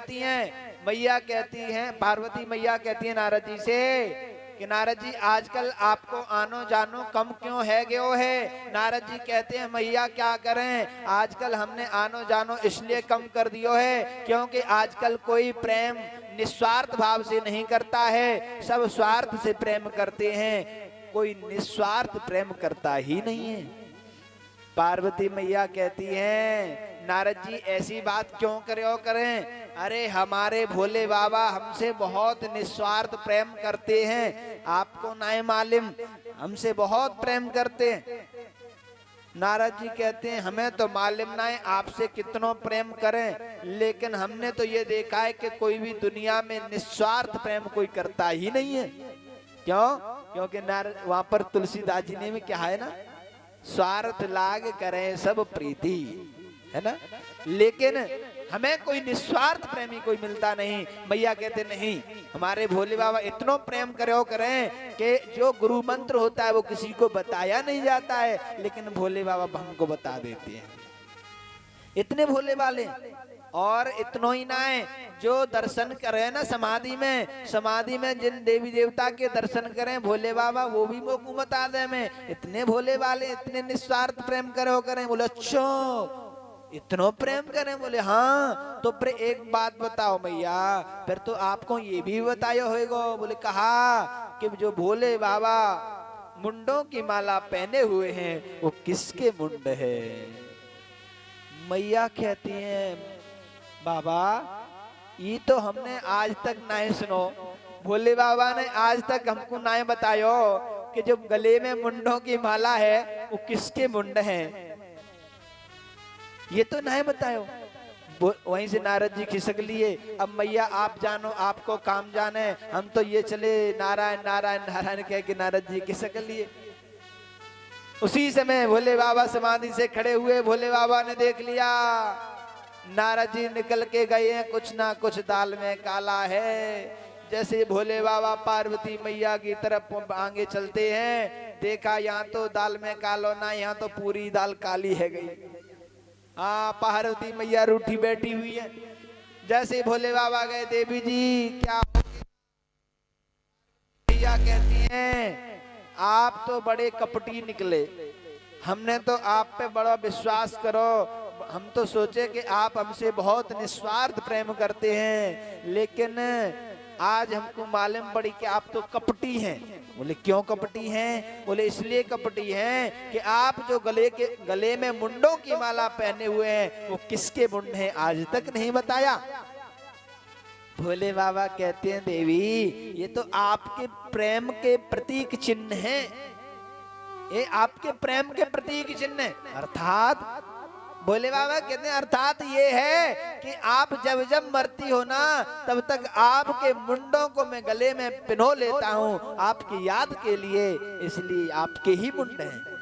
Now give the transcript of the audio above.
कहती हैं, मैया कहती हैं, पार्वती मैया कहती है नारद जी से कि नारद जी आजकल आपको आनो जानो कम क्यों है गयो है। नारद जी कहते हैं मैया क्या करें, आजकल हमने आनो जानो इसलिए कम कर दियो है क्योंकि आजकल कोई प्रेम निस्वार्थ भाव से नहीं करता है, सब स्वार्थ से प्रेम करते हैं, कोई निस्वार्थ प्रेम करता ही नहीं है। पार्वती मैया कहती हैं नारद जी ऐसी बात क्यों करें, अरे हमारे भोले बाबा हमसे बहुत निस्वार्थ प्रेम करते हैं, आपको नहीं मालूम, हमसे बहुत प्रेम करते हैं। नारद जी कहते हैं हमें तो मालूम नहीं आपसे कितनों प्रेम करें, लेकिन हमने तो ये देखा है कि कोई भी दुनिया में निस्वार्थ प्रेम कोई करता ही नहीं है। क्यों? क्योंकि नारद वहां पर तुलसीदास जी ने भी क्या है ना, स्वार्थ लाग करें सब प्रीति, है ना, लेकिन हमें कोई निस्वार्थ प्रेमी कोई मिलता नहीं। मैया कहते नहीं, हमारे भोले बाबा इतना प्रेम करें कि जो गुरु मंत्र होता है वो किसी को बताया नहीं जाता है, लेकिन भोले बाबा हमको बता देते हैं, इतने भोले वाले। और इतना ही ना है, जो दर्शन करे ना समाधि में जिन देवी देवता के दर्शन करें भोले बाबा वो भी मोकू बता दे में, इतने भोले वाले, इतने निस्वार्थ प्रेम करें। बोले अच्छा इतना प्रेम करें? बोले हाँ। तो फिर एक बात बताओ मैया, फिर तो आपको ये भी बताया होगा। बोले कहा कि जो भोले बाबा मुंडों की माला पहने हुए हैं वो किसके मुंड है? मैया कहती हैं बाबा ये तो हमने आज तक नहीं सुनो, भोले बाबा ने आज तक हमको नहीं बतायो कि जो गले में मुंडों की माला है वो किसके मुंड हैं, ये तो नहीं बतायो। वहीं से नारद जी खिसक लिए, अब मैया आप जानो आपको काम जाने, हम तो ये चले नारायण नारायण नारायण कह के नारद जी खिसक लिए। उसी समय भोले बाबा समाधि से खड़े हुए, भोले बाबा ने देख लिया नारद जी निकल के गए हैं, कुछ ना कुछ दाल में काला है। जैसे भोले बाबा पार्वती मैया की तरफ आगे चलते हैं, देखा यहाँ तो दाल में कालो ना, यहाँ तो पूरी दाल काली है गई। हाँ, पार्वती मैया रूठी बैठी हुई है। जैसे भोले बाबा गए, देवी जी क्या हो? मैया कहती हैं आप तो बड़े कपटी निकले, हमने तो आप पे बड़ा विश्वास करो, हम तो सोचे कि आप हमसे बहुत निस्वार्थ प्रेम करते हैं, लेकिन आज हमको मालूम पड़ी कि आप तो कपटी हैं। बोले क्यों कपटी हैं? बोले इसलिए कपटी हैं कि आप जो गले में मुंडों की माला पहने हुए हैं वो किसके मुंड हैं आज तक नहीं बताया। भोले बाबा कहते हैं देवी ये तो आपके प्रेम के प्रतीक चिन्ह हैं, ये आपके प्रेम के प्रतीक चिन्ह है। अर्थात भोले बाबा कहते हैं अर्थात ये है कि आप जब जब मरती हो ना तब तक आपके मुंडों को मैं गले में पिनो लेता हूँ आपकी याद के लिए, इसलिए आपके ही मुंड हैं।